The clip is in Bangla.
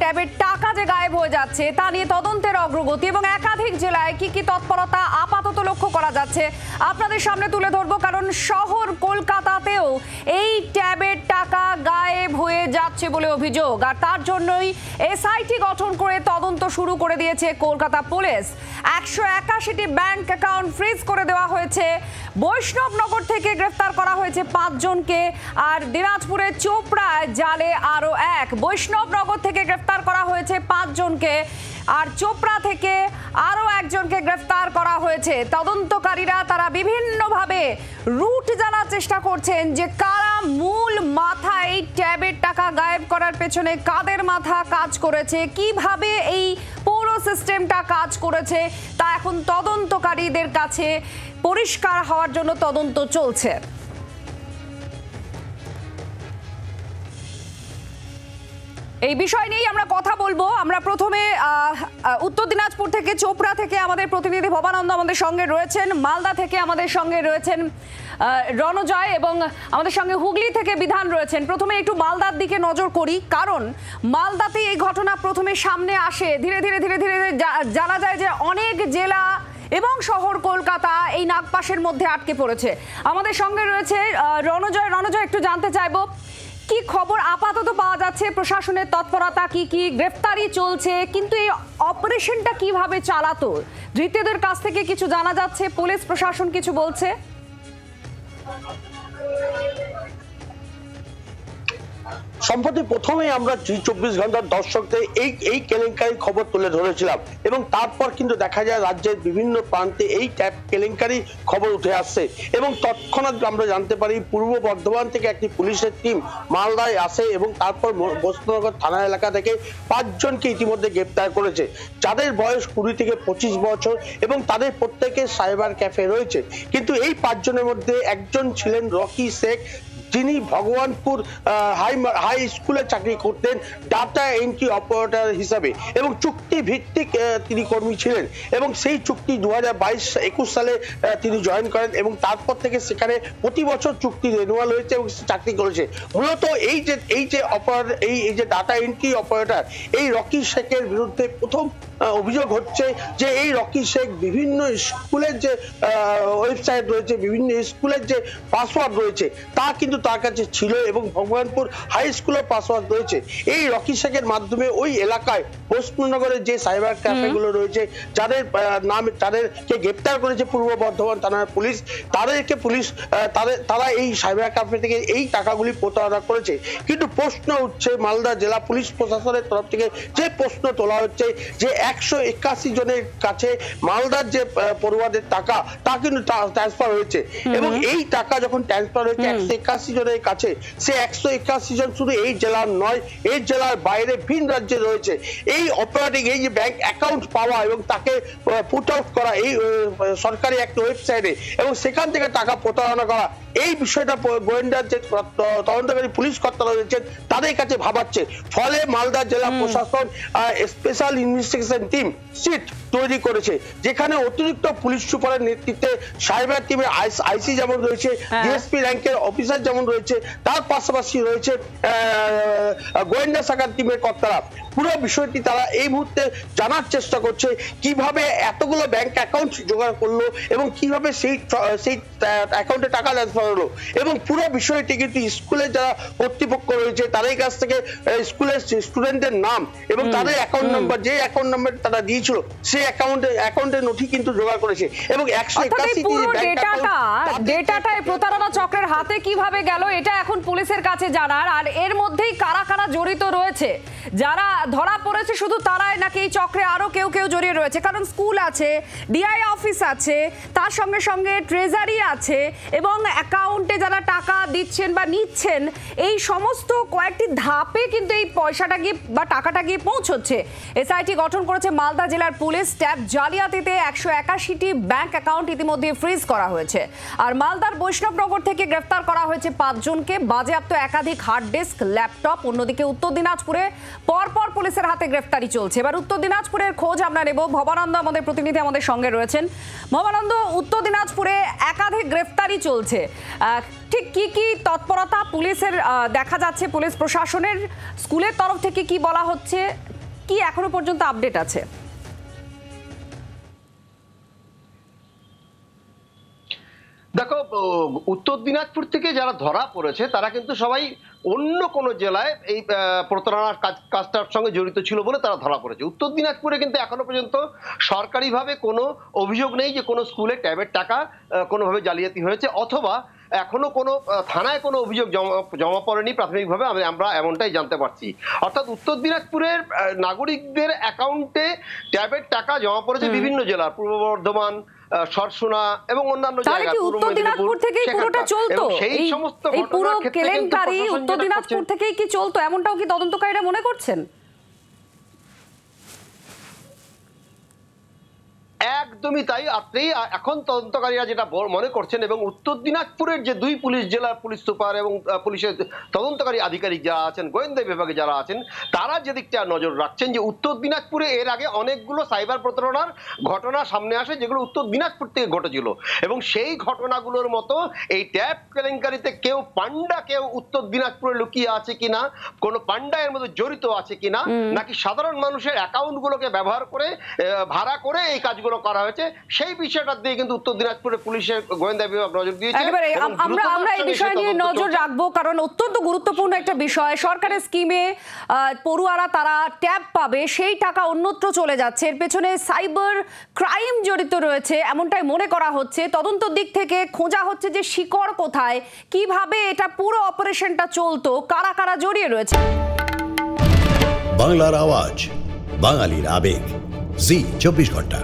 ট্যাবের টাকা যে গায়েব হয়ে যাচ্ছে তা নিয়ে তদন্তের অগ্রগতি এবং একাধিক জেলায় কি তৎপরতা আপাতত লক্ষ্য করা যাচ্ছে আপনাদের সামনে তুলে ধরবো, কারণ শহর কলকাতাতেও এই ট্যাবের টাকা গায়েব হয়ে যাচ্ছে বলে অভিযোগ। আর তার জন্যই এসআইটি গঠন করে তদন্ত শুরু করে দিয়েছে কলকাতা পুলিশ। 181টি ব্যাংক অ্যাকাউন্ট ফ্রিজ করে দেওয়া হয়েছে। বৈষ্ণবনগর থেকে গ্রেফতার করা হয়েছে 5 জনকে, আর দিনাজপুরের চোপড়ায় জালে আরো এক। বৈষ্ণবনগর থেকে গ্রেফতার করা হয়েছে 5 জনকে, আর চোপড়া থেকে আরো একজনকে গ্রেফতার করা হয়েছে। তদন্তকারীরা তারা বিভিন্নভাবে রুট জানার চেষ্টা করছেন যে কারা মূল মাথা এই ট্যাবের টাকা গায়েব করার পেছনে, কাদের মাথা কাজ করেছে, কিভাবে এই পুরো সিস্টেমটা কাজ করেছে তা এখন তদন্তকারীদের কাছে পরিষ্কার হওয়ার জন্য তদন্ত চলছে। এই বিষয় নিয়েই আমরা কথা বলবো। আমরা প্রথমে উত্তর দিনাজপুর থেকে চোপড়া থেকে আমাদের প্রতিনিধি ভবানন্দ আমাদের সঙ্গে রয়েছেন, মালদা থেকে আমাদের সঙ্গে রয়েছেন রণজয় এবং আমাদের সঙ্গে হুগলি থেকে বিধান রয়েছেন। প্রথমে একটু মালদার দিকে নজর করি, কারণ মালদাতে এই ঘটনা প্রথমে সামনে আসে। ধীরে ধীরে জানা যায় যে অনেক জেলা এবং শহর কলকাতা এই নাগপাশের মধ্যে আটকে পড়েছে। আমাদের সঙ্গে রয়েছে রণজয়। একটু জানতে চাইবো কি খবর আপাতত পাওয়া যাচ্ছে, প্রশাসনের তৎপরতা কি গ্রেফতারি চলছে, কিন্তু এই অপারেশনটা কিভাবে চালাতো, ধৃতদের কাছ থেকে কিছু জানা যাচ্ছে, পুলিশ প্রশাসন কিছু বলছে? সম্প্রতি প্রথমেই আমরা 24 ঘন্টার দর্শকদের এই কেলেঙ্কারির খবর তুলে ধরেছিলাম এবং তারপর কিন্তু দেখা যায় রাজ্যের বিভিন্ন প্রান্তে এই ট্যাব কেলেঙ্কারি খবর উঠে আসছে এবং তৎক্ষণাৎ আমরা জানতে পারি পূর্ব বর্ধমান থেকে একটি পুলিশের টিম মালদায় আসে এবং তারপর বৈষ্ণবনগর থানা এলাকা থেকে 5 জনকে ইতিমধ্যে গ্রেপ্তার করেছে, যাদের বয়স 20 থেকে 25 বছর এবং তাদের প্রত্যেকে সাইবার ক্যাফে রয়েছে। কিন্তু এই 5 জনের মধ্যে একজন ছিলেন রকি শেখ, যিনি ভগবানপুর হাই স্কুলে চাকরি করতেন ডাটা এন্ট্রি অপারেটর হিসাবে এবং চুক্তি ভিত্তিক তিনি কর্মী ছিলেন এবং সেই চুক্তি 2022-21 সালে তিনি জয়েন করেন এবং তারপর থেকে সেখানে প্রতি বছর চুক্তি রেনুয়াল হয়েছে এবং চাকরি করেছে। মূলত এই যে অপারেটর এই যে ডাটা এন্ট্রি অপারেটর এই রকি শেখের বিরুদ্ধে প্রথম অভিযোগ হচ্ছে যে এই রকি শেখ বিভিন্ন স্কুলের যে ওয়েবসাইট রয়েছে, বিভিন্ন স্কুলের যে পাসওয়ার্ড রয়েছে তা কিন্তু তার কাছে ছিল এবং ভগবানপুর হাই স্কুলের পাসওয়ার্ড রয়েছে। এই রকি শেখের মাধ্যমে ওই এলাকায় বৈষ্ণবনগরের যে সাইবার ক্যাফেগুলো রয়েছে, তাদেরকে গ্রেপ্তার করেছে পূর্ব বর্ধমান থানার পুলিশ। তাদেরকে পুলিশ তারা এই সাইবার ক্যাফে থেকে এই টাকাগুলি প্রতারণা করেছে। কিন্তু প্রশ্ন উঠছে মালদা জেলা পুলিশ প্রশাসনের তরফ থেকে যে প্রশ্ন তোলা হচ্ছে যে 181 জনের কাছে মালদার যে পড়ুয়াদের টাকা তা কিন্তু ট্রান্সফার হয়েছে এবং এই টাকা যখন ট্রান্সফার হয়েছে 181 জনের কাছে, সে 181 জন শুধু এই জেলার নয়, এই জেলার বাইরে ভিন রাজ্যে রয়েছে। এই অপারেটিং এই যে ব্যাংক অ্যাকাউন্ট পাওয়া এবং তাকে পুট আউট করা এই সরকারি একটা ওয়েবসাইটে এবং সেখান থেকে টাকা প্রতারণা করা, এই বিষয়টা গোয়েন্দার যে তদন্তকারী পুলিশ কর্তারা রয়েছেন তাদের কাছে ভাবাচ্ছে। ফলে মালদা জেলা প্রশাসন স্পেশাল ইনভেস্টিগেশন টিম সিট তৈরি করেছে, যেখানে অতিরিক্ত পুলিশ সুপারের নেতৃত্বে সাইবার টিমের আইসি যেমন রয়েছে, ডিএসপি র্যাঙ্কের অফিসার যেমন রয়েছে, তার পাশাপাশি রয়েছে গোয়েন্দা শাখার টিমের কর্তারা। পুরো বিষয়টি তারা এই মুহূর্তে জানার চেষ্টা করছে কিভাবে এতগুলো ব্যাংক অ্যাকাউন্ট জোগাড় করলো এবং কিভাবে সেই অ্যাকাউন্টে টাকা ট্রান্সফার হলো এবং পুরো বিষয়টি কিন্তু স্কুলের যারা কর্তৃপক্ষ রয়েছে তাদের কাছ থেকে স্কুলের স্টুডেন্টের নাম এবং তাদের অ্যাকাউন্ট নাম্বার, যে অ্যাকাউন্ট নাম্বার তারা দিয়েছিল সেই অ্যাকাউন্টের নথি কিন্তু জোগাড় করেছে এবং 181টি ব্যাংক ডেটাটা প্রতারণা চক্রের হাতে কিভাবে গেল এটা এখন পুলিশের কাছে জানার। আর এর মধ্যেই কারা কারা জড়িত রয়েছে, যারা ধরা পড়েছে শুধু তারাই নাকি এই চক্রে আরো কেউ জড়িয়ে রয়েছে? কারণ স্কুল আছে, ডিআই অফিস আছে, তার সঙ্গে সঙ্গে ট্রেজারি আছে এবং অ্যাকাউন্টে যারা টাকা দিচ্ছেন বা নিচ্ছেন এই সমস্ত কয়েকটি ধাপে কিন্তু এই পয়সাটা গিয়ে বা টাকাটা গিয়ে পৌঁছচ্ছে। এসআইটি গঠন করেছে মালদা জেলার পুলিশ। ট্যাব জালিয়াতিতে 181টি ব্যাংক অ্যাকাউন্ট ইতিমধ্যে ফ্রিজ করা হয়েছে। আর মালদার বৈষ্ণবনগর থেকে গ্রেফতার করা হয়েছে 5 জনকে, বাজেয়াপ্ত একাধিক হার্ড ডিস্ক, ল্যাপটপ। অন্যদিকে উত্তর দিনাজপুরে পরপর পুলিশের হাতে গ্রেফতারি চলছে। এবার উত্তর দিনাজপুরের খোঁজ আমরা নেব। ভবানন্দ আমাদের প্রতিনিধি আমাদের সঙ্গে রয়েছেন। ভবানন্দ, উত্তর দিনাজপুরে একাধিক গ্রেফতারি চলছে, ঠিক কি তৎপরতা পুলিশের দেখা যাচ্ছে, পুলিশ প্রশাসনের স্কুলের তরফ থেকে কি বলা হচ্ছে, কি এখনো পর্যন্ত আপডেট আছে? দেখো, উত্তর দিনাজপুর থেকে যারা ধরা পড়েছে তারা কিন্তু সবাই অন্য কোনো জেলায় এই প্রতারণার কাজটার সঙ্গে জড়িত ছিল বলে তারা ধরা পড়েছে। উত্তর দিনাজপুরে কিন্তু এখনো পর্যন্ত সরকারিভাবে কোনো অভিযোগ নেই যে কোনো স্কুলে ট্যাবের টাকা কোনোভাবে জালিয়াতি হয়েছে, অথবা এখনো কোনো থানায় কোনো অভিযোগ জমা পড়েনি প্রাথমিকভাবে, আমরা এমনটাই জানতে পারছি। অর্থাৎ উত্তর দিনাজপুরের নাগরিকদের অ্যাকাউন্টে ট্যাবের টাকা জমা পড়েছে বিভিন্ন জেলার, পূর্ব বর্ধমান, সরসুনা এবং অন্যান্য জায়গা। উত্তর দিনাজপুর থেকেই পুরোটা চলতো, এই পুরো কেলেঙ্কারি উত্তর দিনাজপুর থেকেই কি চলতো, এমনটাও কি তদন্তকারীরা মনে করছেন? একদমই তাই। এখন তদন্তকারীরা যেটা মনে করছেন, এবং উত্তর দিনাজপুরের যে দুই জেলার পুলিশ সুপার এবং পুলিশের তদন্তকারী আধিকারিক যারা আছেন, গোয়েন্দা বিভাগে যারা আছেন, তারা যে দিকটা নজর রাখছেন যে উত্তর দিনাজপুরে এর আগে অনেকগুলো সাইবার প্রতারণার ঘটনা সামনে আসে যেগুলো উত্তর দিনাজপুর থেকে ঘটেছিল, এবং সেই ঘটনাগুলোর মতো এই ট্যাব কেলেঙ্কারিতে কেউ উত্তর দিনাজপুরে লুকিয়ে আছে কিনা, কোনো পান্ডা এর মধ্যে জড়িত আছে কিনা, নাকি সাধারণ মানুষের অ্যাকাউন্টগুলোকে ব্যবহার করে ভাড়া করে এই কাজগুলো করা হয়েছে, সেই বিষয়টা দিয়ে কিন্তু উত্তর দিনাজপুরের পুলিশের গোয়েন্দা বিভাগ নজর দিয়েছে। আমরা এই বিষয় নিয়ে নজর রাখবো, কারণ অত্যন্ত গুরুত্বপূর্ণ একটা বিষয়। সরকারের স্কিমে পড়ুয়ারা তারা ট্যাব পাবে, সেই টাকা অন্যত্র চলে যাচ্ছে, এর পেছনে সাইবার ক্রাইম জড়িত রয়েছে এমনটাই মনে করা হচ্ছে। তদন্তর দিক থেকে খোঁজা হচ্ছে যে শিকড় কোথায়, কিভাবে এটা পুরো অপারেশনটা চলতো, কারা কারা জড়িয়ে রয়েছে। বাংলার আওয়াজ, বাঙালির আবেগ, জি 24 ঘন্টা।